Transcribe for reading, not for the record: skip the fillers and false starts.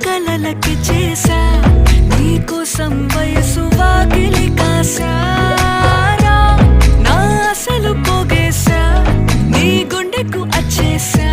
కలలకి చేసా నీకోసం వయసు వాకిలి కాసారా నా అసలు పోగేశా నీ గుండెకు అచ్చేసా